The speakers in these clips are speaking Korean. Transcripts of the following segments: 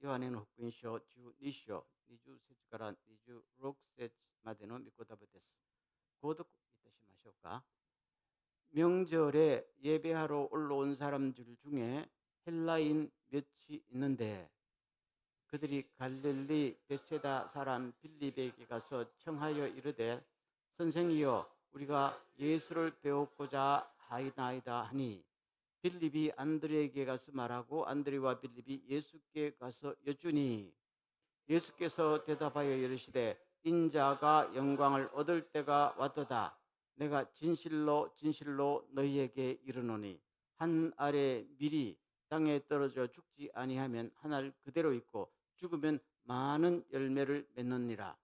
ヨハネの福音書12章20節から26節までの御言葉です。ご読いたしましょうか。 명절에 예배하러 올라온 사람들 중에 헬라인 몇이 있는데 그들이 갈릴리 벳세다 사람 빌립에게 가서 청하여 이르되 선생이여 우리가 예수를 배우고자 하이나이다 하니 빌립이 안드레에게 가서 말하고 안드레와 빌립이 예수께 가서 여쭈니 예수께서 대답하여 이르시되 인자가 영광을 얻을 때가 왔도다. 내가 진실로 진실로 너희에게 이르노니 한 알의 밀이 땅에 떨어져 죽지 아니하면 한 알 그대로 있고 죽으면 많은 열매를 맺느니라.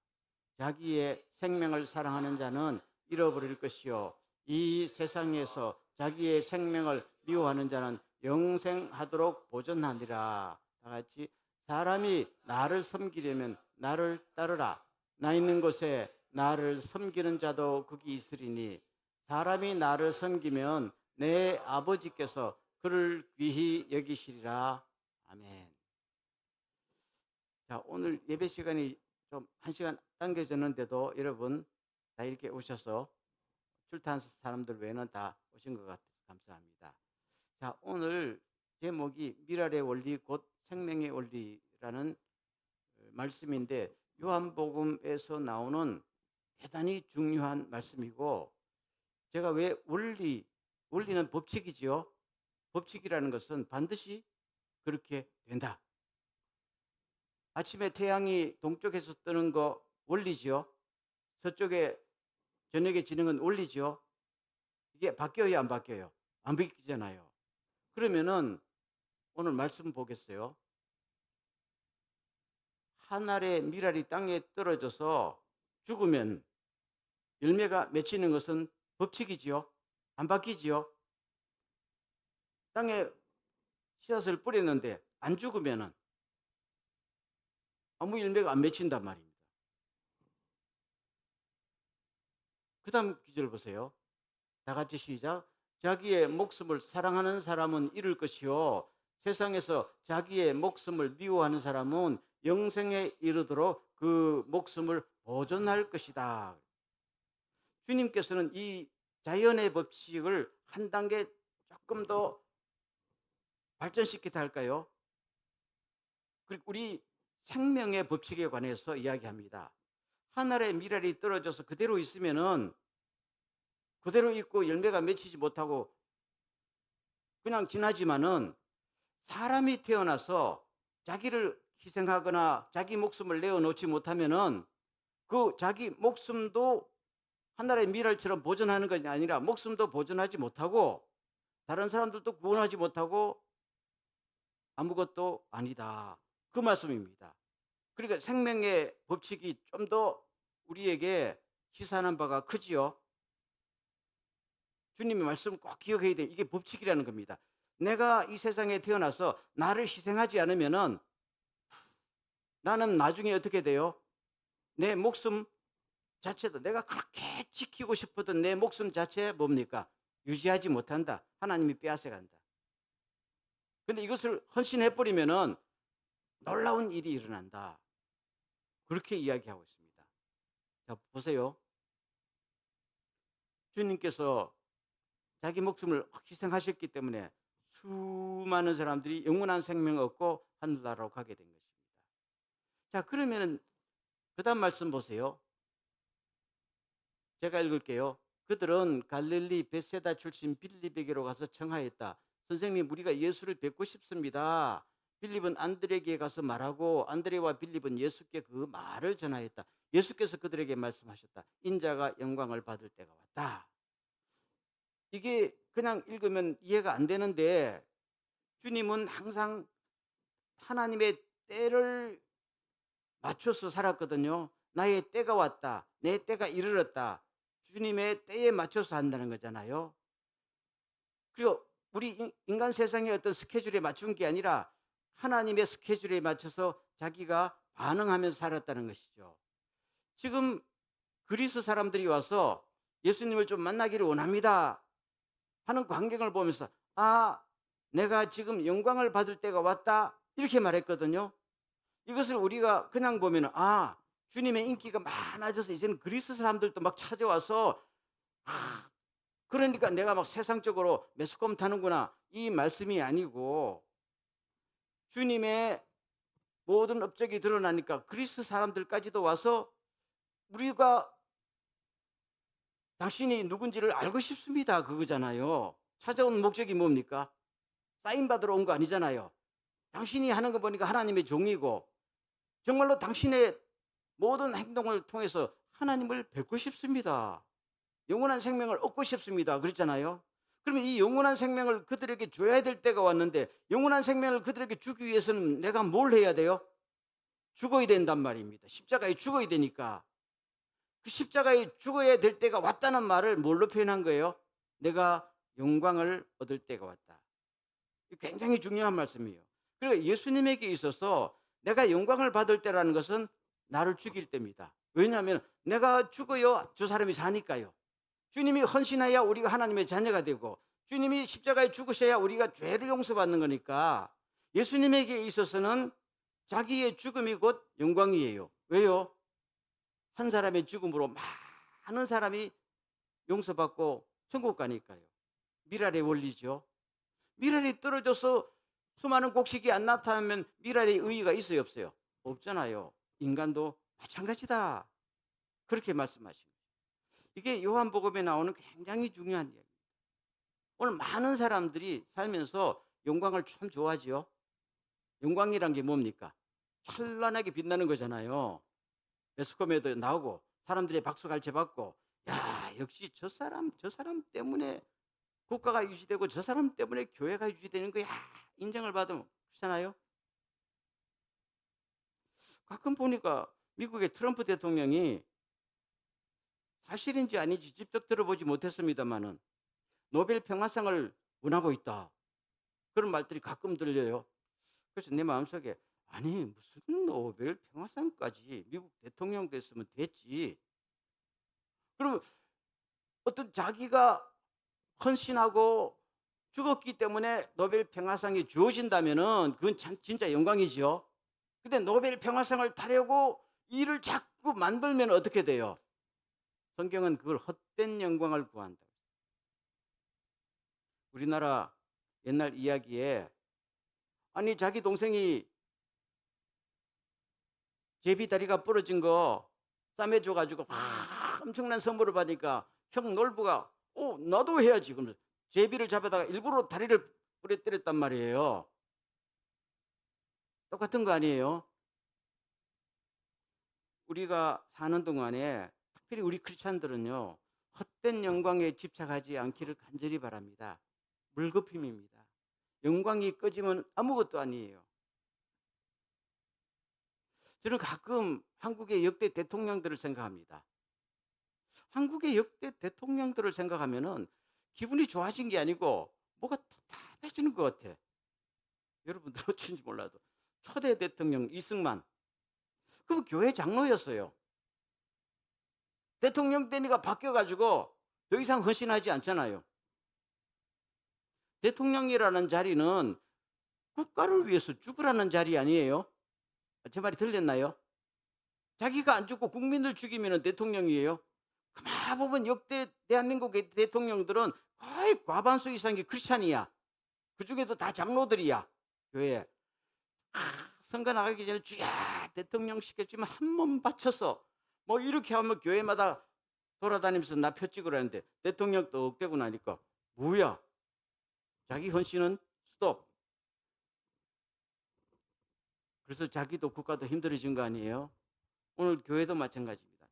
자기의 생명을 사랑하는 자는 잃어버릴 것이요 이 세상에서 자기의 생명을 미워하는 자는 영생하도록 보존하니라. 다 같이 사람이 나를 섬기려면 나를 따르라. 나 있는 곳에 나를 섬기는 자도 거기 있으리니 사람이 나를 섬기면 내 아버지께서 그를 귀히 여기시리라. 아멘. 자, 오늘 예배 시간이 좀 1시간 당겨졌는데도 여러분 다 이렇게 오셔서 출타한 사람들 외에는 다 오신 것 같아서 감사합니다. 자, 오늘 제목이 미랄의 원리 곧 생명의 원리라는 말씀인데 요한복음에서 나오는 대단히 중요한 말씀이고, 제가 왜 원리는 법칙이지요. 법칙이라는 것은 반드시 그렇게 된다. 아침에 태양이 동쪽에서 뜨는 거 원리지요. 서쪽에 저녁에 지는 건 원리지요. 이게 바뀌어요, 안 바뀌어요? 안 바뀌잖아요. 그러면은 오늘 말씀 보겠어요. 한 알의 밀알이 땅에 떨어져서 죽으면 열매가 맺히는 것은 법칙이지요. 안 바뀌지요. 땅에 씨앗을 뿌렸는데 안 죽으면은 아무 열매가 안 맺힌단 말입니다. 그 다음 구절 보세요. 다 같이 시작. 자기의 목숨을 사랑하는 사람은 잃을 것이요 세상에서 자기의 목숨을 미워하는 사람은 영생에 이르도록 그 목숨을 보존할 것이다. 주님께서는 이 자연의 법칙을 한 단계 조금 더 발전시키다 할까요? 그리고 우리 생명의 법칙에 관해서 이야기합니다. 하늘의 미랄이 떨어져서 그대로 있으면은 그대로 있고 열매가 맺히지 못하고 그냥 지나지만은 사람이 태어나서 자기를 희생하거나 자기 목숨을 내어놓지 못하면은 그 자기 목숨도 하늘의 미랄처럼 보존하는 것이 아니라 목숨도 보존하지 못하고 다른 사람들도 구원하지 못하고 아무것도 아니다. 그 말씀입니다. 그러니까 생명의 법칙이 좀 더 우리에게 시사하는 바가 크지요. 주님의 말씀 꼭 기억해야 돼요. 이게 법칙이라는 겁니다. 내가 이 세상에 태어나서 나를 희생하지 않으면은 나는 나중에 어떻게 돼요? 내 목숨 자체도 내가 그렇게 지키고 싶었던 내 목숨 자체 뭡니까? 유지하지 못한다. 하나님이 빼앗아간다. 근데 이것을 헌신해버리면은 놀라운 일이 일어난다. 그렇게 이야기하고 있습니다. 자, 보세요. 주님께서 자기 목숨을 희생하셨기 때문에 수많은 사람들이 영원한 생명을 얻고 하늘나라로 가게 된 것입니다. 자, 그러면 그 다음 말씀 보세요. 제가 읽을게요. 그들은 갈릴리 벳세다 출신 빌립에게로 가서 청하였다. 선생님, 우리가 예수를 뵙고 싶습니다. 빌립은 안드레에게 가서 말하고 안드레와 빌립은 예수께 그 말을 전하였다. 예수께서 그들에게 말씀하셨다. 인자가 영광을 받을 때가 왔다. 이게 그냥 읽으면 이해가 안 되는데 주님은 항상 하나님의 때를 맞춰서 살았거든요. 나의 때가 왔다. 내 때가 이르렀다. 주님의 때에 맞춰서 한다는 거잖아요. 그리고 우리 인간 세상의 어떤 스케줄에 맞춘 게 아니라 하나님의 스케줄에 맞춰서 자기가 반응하면서 살았다는 것이죠. 지금 그리스 사람들이 와서 예수님을 좀 만나기를 원합니다 하는 광경을 보면서 아, 내가 지금 영광을 받을 때가 왔다 이렇게 말했거든요. 이것을 우리가 그냥 보면은 주님의 인기가 많아져서 이제는 그리스 사람들도 막 찾아와서 그러니까 내가 막 세상적으로 매스컴 타는구나 이 말씀이 아니고 주님의 모든 업적이 드러나니까 그리스 사람들까지도 와서 우리가 당신이 누군지를 알고 싶습니다. 그거잖아요. 찾아온 목적이 뭡니까? 사인 받으러 온 거 아니잖아요. 당신이 하는 거 보니까 하나님의 종이고 정말로 당신의 모든 행동을 통해서 하나님을 뵙고 싶습니다. 영원한 생명을 얻고 싶습니다. 그랬잖아요. 그러면 이 영원한 생명을 그들에게 줘야 될 때가 왔는데 영원한 생명을 그들에게 주기 위해서는 내가 뭘 해야 돼요? 죽어야 된단 말입니다. 십자가에 죽어야 되니까. 그 십자가에 죽어야 될 때가 왔다는 말을 뭘로 표현한 거예요? 내가 영광을 얻을 때가 왔다. 굉장히 중요한 말씀이에요. 그리고 예수님에게 있어서 내가 영광을 받을 때라는 것은 나를 죽일 때입니다. 왜냐하면 내가 죽어야 저 사람이 사니까요. 주님이 헌신해야 우리가 하나님의 자녀가 되고 주님이 십자가에 죽으셔야 우리가 죄를 용서받는 거니까 예수님에게 있어서는 자기의 죽음이 곧 영광이에요. 왜요? 한 사람의 죽음으로 많은 사람이 용서받고 천국 가니까요. 미랄의 원리죠. 미랄이 떨어져서 수많은 곡식이 안 나타나면 미랄의 의의가 있어요, 없어요? 없잖아요. 인간도 마찬가지다. 그렇게 말씀하십니다. 이게 요한복음에 나오는 굉장히 중요한 이야기입니다. 오늘 많은 사람들이 살면서 영광을 참 좋아하지요. 영광이란 게 뭡니까? 찬란하게 빛나는 거잖아요. 매스컴에도 나오고 사람들의 박수갈채 받고 야 역시 저 사람 때문에 국가가 유지되고 저 사람 때문에 교회가 유지되는 거야 인정을 받으면 그렇잖아요. 가끔 보니까 미국의 트럼프 대통령이 사실인지 아닌지 직접 들어보지 못했습니다마는 노벨 평화상을 원하고 있다 그런 말들이 가끔 들려요. 그래서 내 마음속에 아니 무슨 노벨 평화상까지 미국 대통령 됐으면 됐지. 그럼 어떤 자기가 헌신하고 죽었기 때문에 노벨 평화상이 주어진다면은 그건 참 진짜 영광이죠. 근데 노벨 평화상을 타려고 일을 자꾸 만들면 어떻게 돼요? 성경은 그걸 헛된 영광을 구한다. 우리나라 옛날 이야기에 아니 자기 동생이 제비 다리가 부러진 거 싸매줘 가지고 엄청난 선물을 받으니까 형 놀부가 나도 해야지 그러면서 제비를 잡아다가 일부러 다리를 부러뜨렸단 말이에요. 똑같은 거 아니에요? 우리가 사는 동안에 특별히 우리 크리스찬들은요. 헛된 영광에 집착하지 않기를 간절히 바랍니다. 물거품입니다. 영광이 꺼지면 아무것도 아니에요. 저는 가끔 한국의 역대 대통령들을 생각합니다. 한국의 역대 대통령들을 생각하면은 기분이 좋아진 게 아니고 뭐가 답답해지는 것 같아. 여러분 들었는지 몰라도 초대 대통령 이승만 그 교회 장로였어요. 대통령 되니까 바뀌어가지고 더 이상 헌신하지 않잖아요. 대통령이라는 자리는 국가를 위해서 죽으라는 자리 아니에요? 제 말이 들렸나요? 자기가 안 죽고 국민을 죽이면 대통령이에요. 가만 보면 역대 대한민국의 대통령들은 거의 과반수 이상이 크리스찬이야. 그중에도 다 장로들이야. 교회. 선거 나가기 전에 주야 대통령 시켜주면 한 몸 바쳐서 뭐 이렇게 하면 교회마다 돌아다니면서 나 표 찍으라는데 대통령 또 억대고 나니까 뭐야? 자기 헌신은 스톱. 그래서 자기도 국가도 힘들어진 거 아니에요? 오늘 교회도 마찬가지입니다.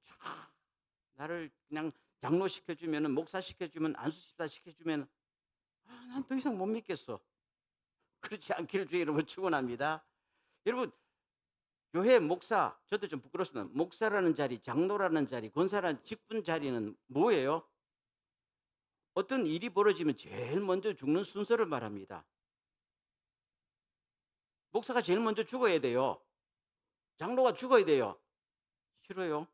나를 그냥 장로 시켜주면 목사 시켜주면 안수집사 시켜주면 난 더 이상 못 믿겠어. 그렇지 않기를 주의 이름으로 축원합니다. 여러분 교회 목사 저도 좀 부끄럽습니다. 목사라는 자리, 장로라는 자리, 권사라는 직분 자리는 뭐예요? 어떤 일이 벌어지면 제일 먼저 죽는 순서를 말합니다. 목사가 제일 먼저 죽어야 돼요. 장로가 죽어야 돼요. 싫어요.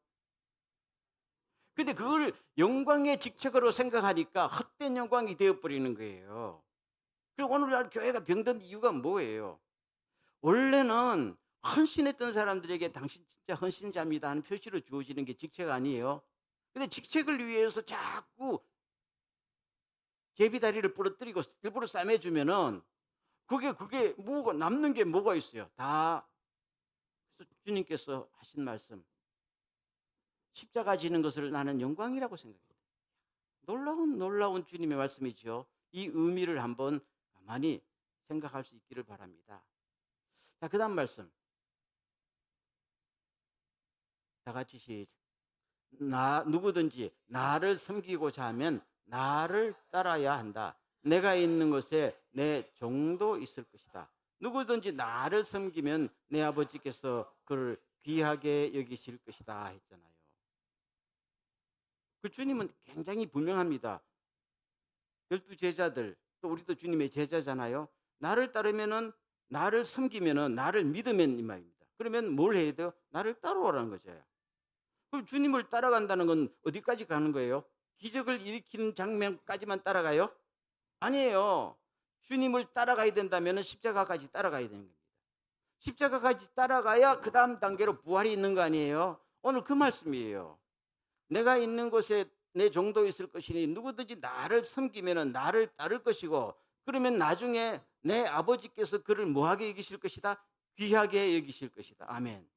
근데 그걸 영광의 직책으로 생각하니까 헛된 영광이 되어버리는 거예요. 그리고 오늘날 교회가 병든 이유가 뭐예요? 원래는 헌신했던 사람들에게 당신 진짜 헌신자입니다 하는 표시로 주어지는 게 직책 아니에요? 근데 직책을 위해서 자꾸 제비다리를 부러뜨리고 일부러 싸매주면은 그게 뭐가 남는 게 뭐가 있어요? 다 주님께서 하신 말씀, 십자가 지는 것을 나는 영광이라고 생각합니다. 놀라운 주님의 말씀이죠. 이 의미를 한번 가만히 생각할 수 있기를 바랍니다. 자, 그다음 말씀. 다 같이 시작. 누구든지 나를 섬기고자 하면 나를 따라야 한다. 내가 있는 곳에 내 종도 있을 것이다. 누구든지 나를 섬기면 내 아버지께서 그를 귀하게 여기실 것이다 했잖아요. 그 주님은 굉장히 분명합니다. 12제자들, 또 우리도 주님의 제자잖아요. 나를 따르면은, 나를 섬기면은, 나를 믿으면 이 말입니다. 그러면 뭘 해야 돼요? 나를 따라오라는 거죠. 그럼 주님을 따라간다는 건 어디까지 가는 거예요? 기적을 일으키는 장면까지만 따라가요? 아니에요. 주님을 따라가야 된다면 십자가까지 따라가야 되는 겁니다. 십자가까지 따라가야 그 다음 단계로 부활이 있는 거 아니에요? 오늘 그 말씀이에요. 내가 있는 곳에 내 종도 있을 것이니 누구든지 나를 섬기면 나를 따를 것이고, 그러면 나중에 내 아버지께서 그를 뭐하게 여기실 것이다? 귀하게 여기실 것이다. 아멘.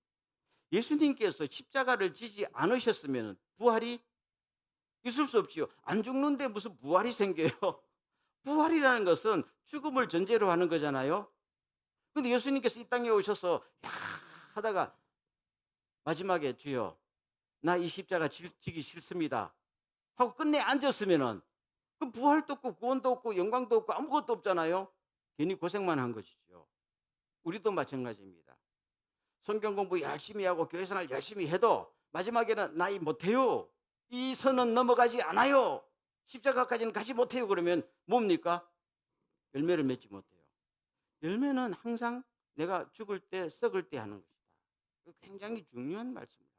예수님께서 십자가를 지지 않으셨으면 부활이 있을 수 없지요. 안 죽는데 무슨 부활이 생겨요? 부활이라는 것은 죽음을 전제로 하는 거잖아요. 근데 예수님께서 이 땅에 오셔서 하다가 마지막에 주여 나 이 십자가 지기 싫습니다 하고 끝내 앉았으면은 그 부활도 없고 구원도 없고 영광도 없고 아무것도 없잖아요. 괜히 고생만 한 것이죠. 우리도 마찬가지입니다. 성경 공부 열심히 하고 교회 생활 열심히 해도 마지막에는 나 이 못해요, 이 선은 넘어가지 않아요, 십자가까지는 가지 못해요, 그러면 뭡니까? 열매를 맺지 못해요. 열매는 항상 내가 죽을 때 썩을 때 하는 것이다. 굉장히 중요한 말씀입니다.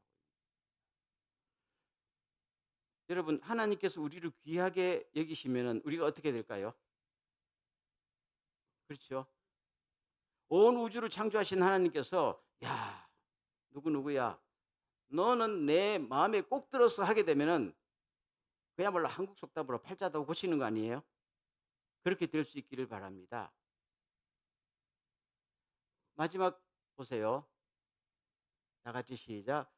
여러분, 하나님께서 우리를 귀하게 여기시면 우리가 어떻게 될까요? 그렇죠? 온 우주를 창조하신 하나님께서 야, 누구야, 너는 내 마음에 꼭 들어서 하게 되면은 그야말로 한국 속담으로 팔자도 고치는 거 아니에요? 그렇게 될 수 있기를 바랍니다. 마지막 보세요. 다 같이 시작.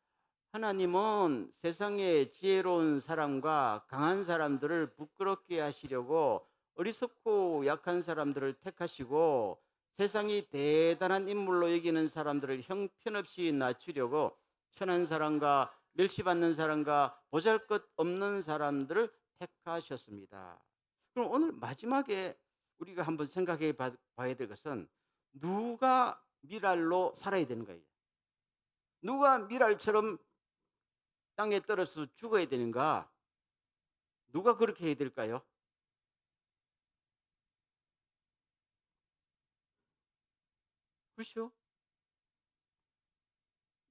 하나님은 세상의 지혜로운 사람과 강한 사람들을 부끄럽게 하시려고 어리석고 약한 사람들을 택하시고 세상이 대단한 인물로 여기는 사람들을 형편없이 낮추려고 천한 사람과 멸시받는 사람과 보잘것없는 사람들을 택하셨습니다. 그럼 오늘 마지막에 우리가 한번 생각해 봐야 될 것은 누가 미랄로 살아야 되는 거예요. 누가 미랄처럼 땅에 떨어져 죽어야 되는가? 누가 그렇게 해야 될까요? 그렇죠?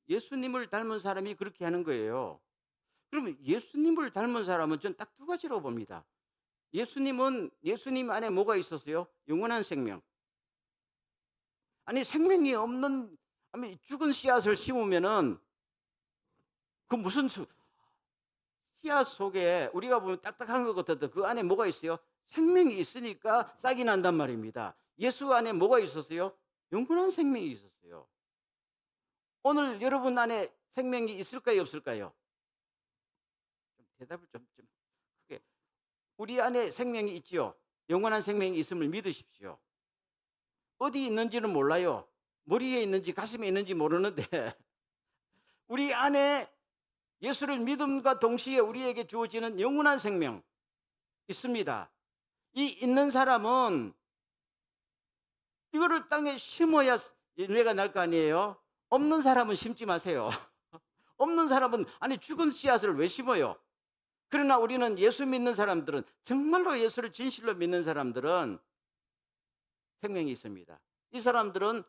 예수님을 닮은 사람이 그렇게 하는 거예요. 그러면 예수님을 닮은 사람은 전 딱 두 가지로 봅니다. 예수님 안에 뭐가 있었어요? 영원한 생명. 아니 생명이 없는, 아니 죽은 씨앗을 심으면은 그 무슨 씨앗 속에 우리가 보면 딱딱한 것 같아도 그 안에 뭐가 있어요? 생명이 있으니까 싹이 난단 말입니다. 예수 안에 뭐가 있었어요? 영원한 생명이 있었어요. 오늘 여러분 안에 생명이 있을까요, 없을까요? 대답을 좀 크게. 우리 안에 생명이 있지요. 영원한 생명이 있음을 믿으십시오. 어디 있는지는 몰라요. 머리에 있는지 가슴에 있는지 모르는데 우리 안에 예수를 믿음과 동시에 우리에게 주어지는 영원한 생명 있습니다. 이 있는 사람은 이거를 땅에 심어야 열매가 날 거 아니에요. 없는 사람은 심지 마세요. 없는 사람은 아니 죽은 씨앗을 왜 심어요? 그러나 우리는 예수 믿는 사람들은, 정말로 예수를 진실로 믿는 사람들은 생명이 있습니다. 이 사람들은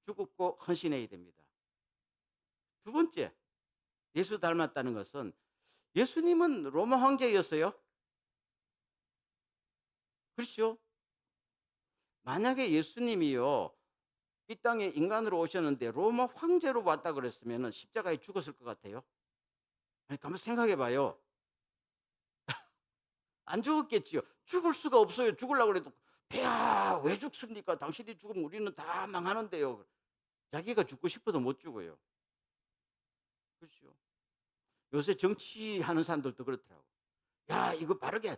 죽고 헌신해야 됩니다. 두 번째, 예수 닮았다는 것은 예수님은 로마 황제였어요. 그렇죠? 만약에 예수님이요 이 땅에 인간으로 오셨는데 로마 황제로 왔다 그랬으면 십자가에 죽었을 것 같아요? 아니, 한번 생각해 봐요. 안 죽었겠지요. 죽을 수가 없어요. 죽으려고 그래도 "폐하 왜 죽습니까? 당신이 죽으면 우리는 다 망하는데요." 자기가 죽고 싶어도 못 죽어요. 그렇죠. 요새 정치하는 사람들도 그렇더라고. "야 이거 바르게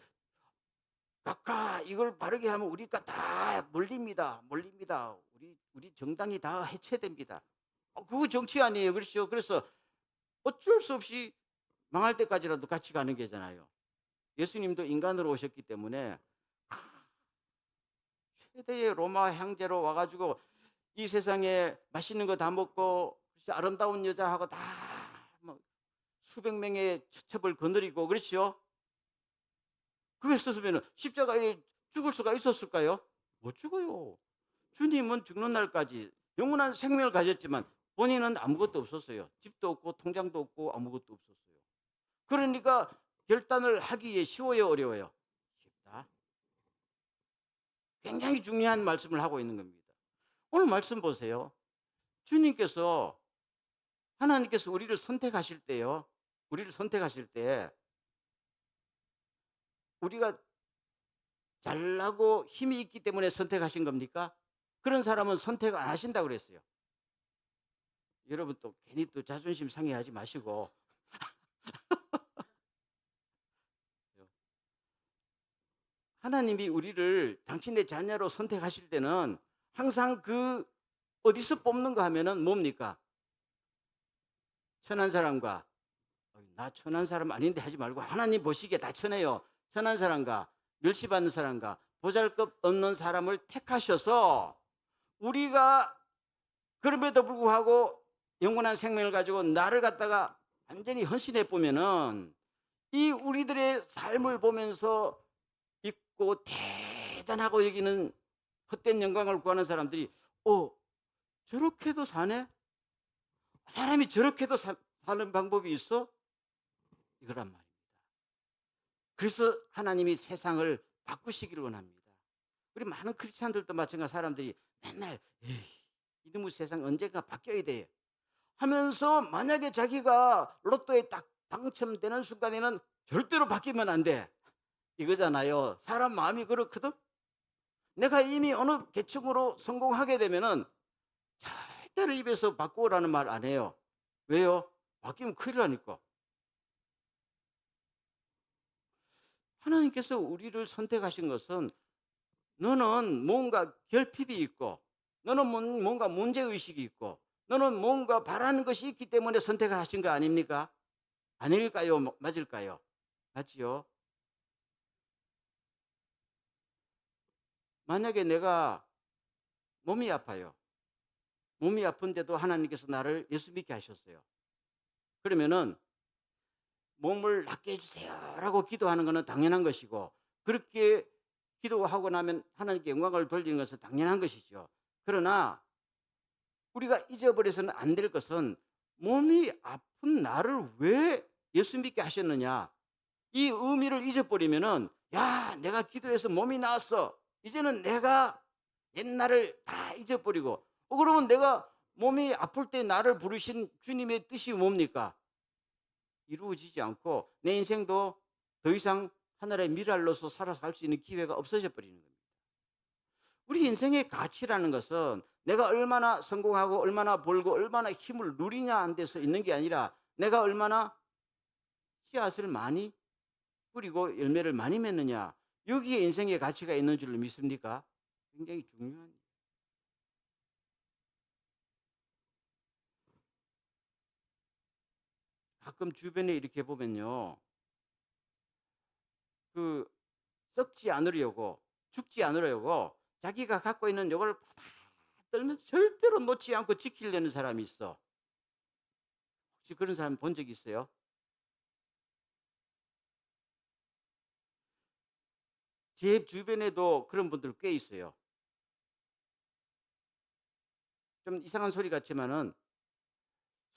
각하 이걸 바르게 하면 우리가 다 몰립니다. 몰립니다. 우리 정당이 다 해체됩니다." 그거 정치 아니에요. 그렇죠. 그래서 어쩔 수 없이 망할 때까지라도 같이 가는 게잖아요. 예수님도 인간으로 오셨기 때문에 최대의 로마 황제로 와 가지고 이 세상에 맛있는 거 다 먹고 아름다운 여자하고 다 뭐 수백 명의 처첩을 거느리고 그렇죠? 그랬었으면은 십자가에 죽을 수가 있었을까요? 못 죽어요. 주님은 죽는 날까지 영원한 생명을 가졌지만 본인은 아무것도 없었어요. 집도 없고 통장도 없고 아무것도 없었어요. 그러니까 결단을 하기에 쉬워요, 어려워요? 쉽다. 굉장히 중요한 말씀을 하고 있는 겁니다. 오늘 말씀 보세요. 주님께서 하나님께서 우리를 선택하실 때요. 우리를 선택하실 때 우리가 잘나고 힘이 있기 때문에 선택하신 겁니까? 그런 사람은 선택 안 하신다고 그랬어요. 여러분 또 괜히 또 자존심 상해하지 마시고 하나님이 우리를 당신의 자녀로 선택하실 때는 항상 어디서 뽑는가 하면은 뭡니까? 천한 사람과 나 천한 사람 아닌데 하지 말고 하나님 보시기에 다 천해요. 천한 사람과 멸시받는 사람과 보잘것 없는 사람을 택하셔서 우리가 그럼에도 불구하고 영원한 생명을 가지고 나를 갖다가 완전히 헌신해 보면은 이 우리들의 삶을 보면서 있고 대단하고 여기는 헛된 영광을 구하는 사람들이 저렇게도 사네? 사람이 저렇게도 사는 방법이 있어? 이거란 말입니다. 그래서 하나님이 세상을 바꾸시기를 원합니다. 우리 많은 크리스찬들도 마찬가지 사람들이 맨날 이놈의 세상 언젠가 바뀌어야 돼 하면서 만약에 자기가 로또에 딱 당첨되는 순간에는 절대로 바뀌면 안 돼. 이거잖아요. 사람 마음이 그렇거든. 내가 이미 어느 계층으로 성공하게 되면은 절대로 입에서 바꾸라는 말 안 해요. 왜요? 바뀌면 큰일 나니까. 하나님께서 우리를 선택하신 것은 너는 뭔가 결핍이 있고 너는 뭔가 문제의식이 있고 너는 뭔가 바라는 것이 있기 때문에 선택을 하신 거 아닙니까? 아닐까요? 맞을까요? 맞지요? 만약에 내가 몸이 아파요. 몸이 아픈데도 하나님께서 나를 예수 믿게 하셨어요. 그러면은 몸을 낫게 해주세요라고 기도하는 것은 당연한 것이고 그렇게 기도하고 나면 하나님께 영광을 돌리는 것은 당연한 것이죠. 그러나 우리가 잊어버려서는 안 될 것은 몸이 아픈 나를 왜 예수 믿게 하셨느냐 이 의미를 잊어버리면은 야 내가 기도해서 몸이 나았어 이제는 내가 옛날을 다 잊어버리고 그러면 내가 몸이 아플 때 나를 부르신 주님의 뜻이 뭡니까? 이루어지지 않고 내 인생도 더 이상 하늘의 미랄로서 살아갈 수 있는 기회가 없어져 버리는 겁니다. 우리 인생의 가치라는 것은 내가 얼마나 성공하고 얼마나 벌고 얼마나 힘을 누리냐 안 돼서 있는 게 아니라 내가 얼마나 씨앗을 많이 뿌리고 열매를 많이 맺느냐 여기에 인생의 가치가 있는 줄로 믿습니까? 굉장히 중요한 가끔 주변에 이렇게 보면요. 그 썩지 않으려고 죽지 않으려고 자기가 갖고 있는 요걸 떨면서 절대로 놓지 않고 지키려는 사람이 있어. 혹시 그런 사람 본 적 있어요? 제 주변에도 그런 분들 꽤 있어요. 좀 이상한 소리 같지만은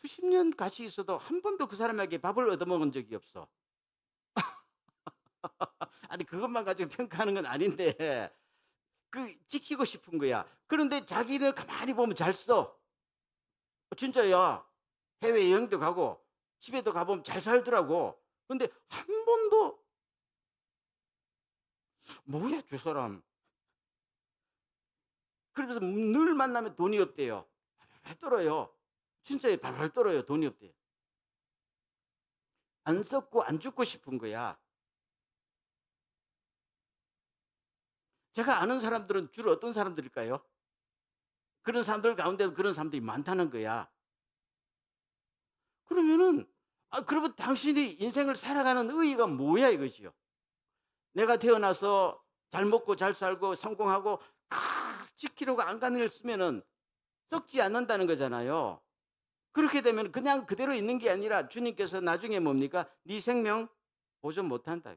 수십 년 같이 있어도 한 번도 그 사람에게 밥을 얻어먹은 적이 없어. 아니 그것만 가지고 평가하는 건 아닌데 지키고 싶은 거야. 그런데 자기는 가만히 보면 잘 써. 진짜야. 해외여행도 가고 집에도 가보면 잘 살더라고. 근데 한 번도 뭐야 저 사람. 그러면서 늘 만나면 돈이 없대요. 발발 떨어요. 진짜 발발 떨어요. 돈이 없대요. 안 썼고 안 죽고 싶은 거야. 제가 아는 사람들은 주로 어떤 사람들일까요? 그런 사람들 가운데도 그런 사람들이 많다는 거야. 그러면은 그러면 당신이 인생을 살아가는 의의가 뭐야 이것이요. 내가 태어나서 잘 먹고 잘 살고 성공하고 지키려고 안간힘을 쓰면은 썩지 않는다는 거잖아요. 그렇게 되면 그냥 그대로 있는 게 아니라 주님께서 나중에 뭡니까? 네 생명 보존 못한다.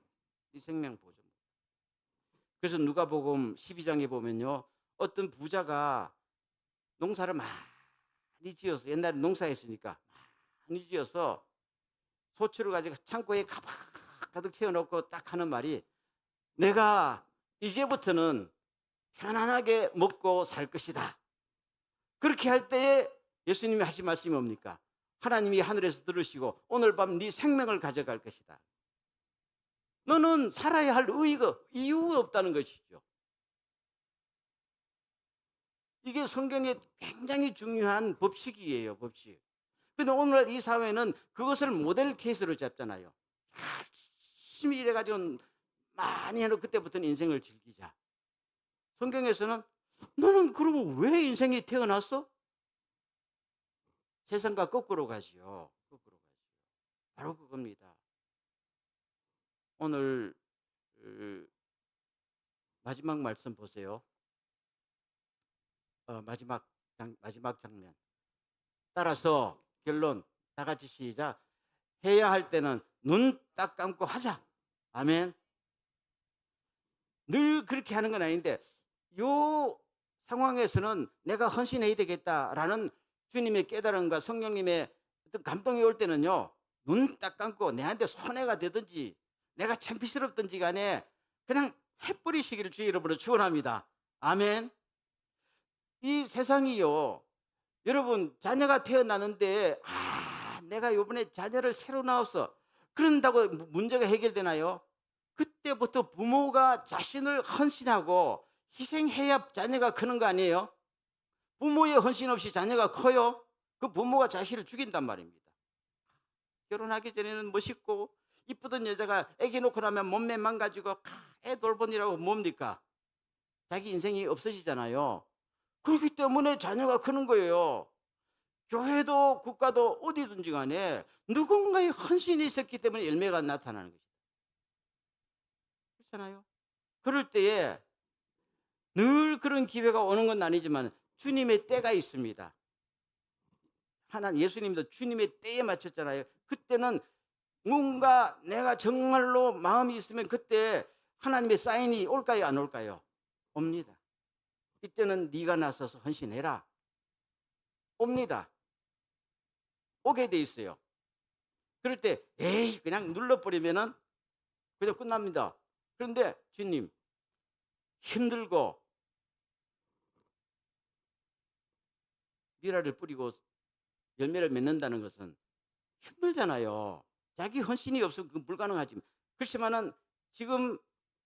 네 생명 보존. 그래서 누가복음 12장에 보면요. 어떤 부자가 농사를 많이 지어서 옛날에 농사했으니까 많이 지어서 소출을 가지고 창고에 가득 채워놓고 딱 하는 말이 내가 이제부터는 편안하게 먹고 살 것이다. 그렇게 할 때에 예수님이 하신 말씀이 뭡니까? 하나님이 하늘에서 들으시고 오늘 밤 네 생명을 가져갈 것이다. 너는 살아야 할 이유가 없다는 것이죠. 이게 성경에 굉장히 중요한 법칙이에요, 법칙. 근데 오늘 이 사회는 그것을 모델 케이스로 잡잖아요. 열심히 일해가지고 많이 해놓고 그때부터는 인생을 즐기자. 성경에서는 너는 그러면 왜 인생이 태어났어? 세상과 거꾸로 가지요. 거꾸로 가지요. 바로 그겁니다. 오늘 마지막 말씀 보세요. 마지막 장면. 따라서 결론 다 같이 시작. 해야 할 때는 눈 딱 감고 하자. 아멘. 늘 그렇게 하는 건 아닌데 요 상황에서는 내가 헌신해야 되겠다라는 주님의 깨달음과 성령님의 어떤 감동이 올 때는요. 눈 딱 감고 내한테 손해가 되든지 내가 창피스럽든지 간에 그냥 해버리시기를 주의 이름으로 축원합니다. 아멘. 이 세상이요. 여러분 자녀가 태어나는데 내가 요번에 자녀를 새로 낳았어. 그런다고 문제가 해결되나요? 그때부터 부모가 자신을 헌신하고 희생해야 자녀가 크는 거 아니에요? 부모의 헌신 없이 자녀가 커요? 그 부모가 자신을 죽인단 말입니다. 결혼하기 전에는 멋있고 이쁘던 여자가 애기 놓고 나면 몸매 망가지고 애 돌보니라고 뭡니까? 자기 인생이 없어지잖아요. 그렇기 때문에 자녀가 크는 거예요. 교회도 국가도 어디든지 간에 누군가의 헌신이 있었기 때문에 열매가 나타나는 것이다. 그렇잖아요. 그럴 때에 늘 그런 기회가 오는 건 아니지만 주님의 때가 있습니다. 예수님도 주님의 때에 맞췄잖아요. 그때는 뭔가 내가 정말로 마음이 있으면 그때 하나님의 사인이 올까요 안 올까요? 옵니다. 이때는 네가 나서서 헌신해라. 옵니다. 오게 돼 있어요. 그럴 때 에이 그냥 눌러버리면은 그냥 끝납니다. 그런데 주님 힘들고 미라를 뿌리고 열매를 맺는다는 것은 힘들잖아요. 자기 헌신이 없으면 그건 불가능하지만 그렇지만은 지금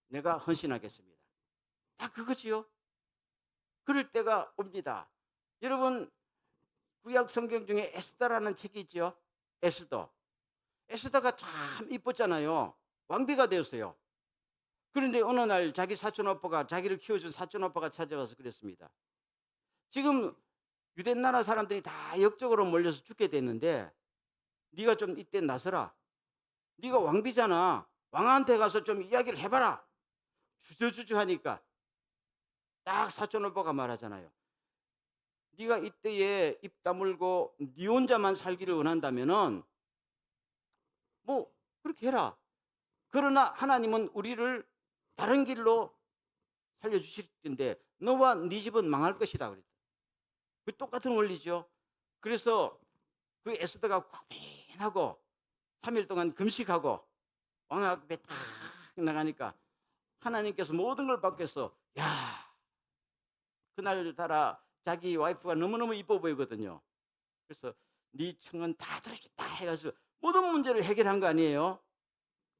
내가 헌신하겠습니다. 다 그거지요. 그럴 때가 옵니다. 여러분 구약 성경 중에 에스더라는 책이 있죠. 에스더. 에스더가 참 이뻤잖아요. 왕비가 되었어요. 그런데 어느 날 자기 사촌오빠가 자기를 키워준 사촌오빠가 찾아와서 그랬습니다. 지금 유대 나라 사람들이 다 역적으로 몰려서 죽게 됐는데 네가 좀 이때 나서라. 네가 왕비잖아. 왕한테 가서 좀 이야기를 해봐라. 주저주저 하니까 딱 사촌오빠가 말하잖아요. 네가 이때에 입 다물고 네 혼자만 살기를 원한다면은 뭐 그렇게 해라. 그러나 하나님은 우리를 다른 길로 살려주실 텐데 너와 네 집은 망할 것이다 그랬다. 그 똑같은 원리죠. 그래서 그 에스더가 고민하고 3일 동안 금식하고 왕 앞에 딱 나가니까 하나님께서 모든 걸 바뀌어서 야 그날따라 자기 와이프가 너무너무 이뻐 보이거든요. 그래서 네 청은 다 들어줬다 해가지고 모든 문제를 해결한 거 아니에요?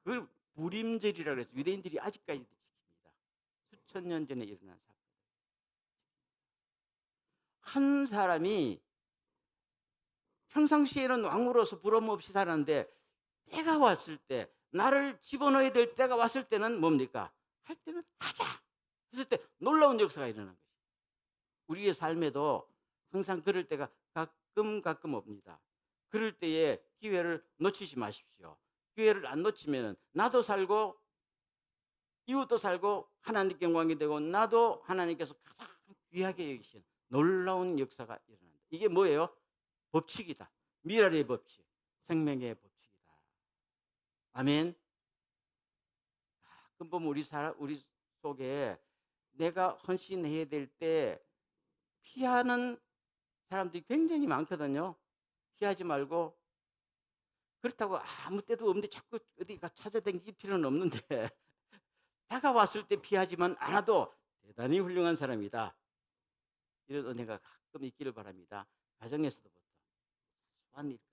그걸 불임절이라고 그래서 유대인들이 아직까지도 지킵니다. 수천 년 전에 일어난 사건. 한 사람이 평상시에는 왕으로서 부러움 없이 살았는데 때가 왔을 때, 나를 집어넣어야 될 때가 왔을 때는 뭡니까? 할 때는 하자 했을 때 놀라운 역사가 일어난 거죠. 우리의 삶에도 항상 그럴 때가 가끔 옵니다. 그럴 때에 기회를 놓치지 마십시오. 기회를 안 놓치면 나도 살고 이웃도 살고 하나님께 영광이 되고 나도 하나님께서 가장 귀하게 여기신 놀라운 역사가 일어난다. 이게 뭐예요? 법칙이다. 미랄의 법칙, 생명의 법칙이다. 아멘. 가끔 보면 우리 속에 내가 헌신해야 될 때 피하는 사람들이 굉장히 많거든요. 피하지 말고, 그렇다고 아무 때도 없는데 자꾸 어디가 찾아다닐 필요는 없는데 다가왔을 때 피하지만 않아도 대단히 훌륭한 사람이다. 이런 은혜가 가끔 있기를 바랍니다. 가정에서도부터 사소한 일까지.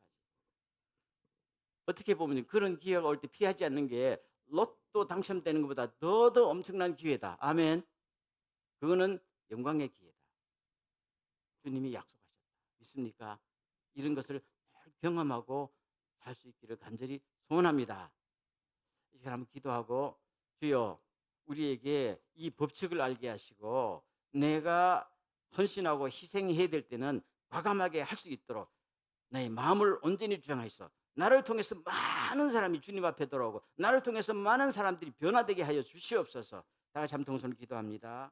어떻게 보면 그런 기회가 올 때 피하지 않는 게 로또 당첨되는 것보다 더 엄청난 기회다. 아멘. 그거는 영광의 기회다. 주님이 약속하셨다. 믿습니까? 이런 것을 경험하고 살 수 있기를 간절히 소원합니다. 이 사람 기도하고, 주여 우리에게 이 법칙을 알게 하시고 내가 헌신하고 희생해야 될 때는 과감하게 할 수 있도록 나의 마음을 온전히 주장하셔서 나를 통해서 많은 사람이 주님 앞에 돌아오고 나를 통해서 많은 사람들이 변화되게 하여 주시옵소서. 다 같이 한번 동선을 기도합니다.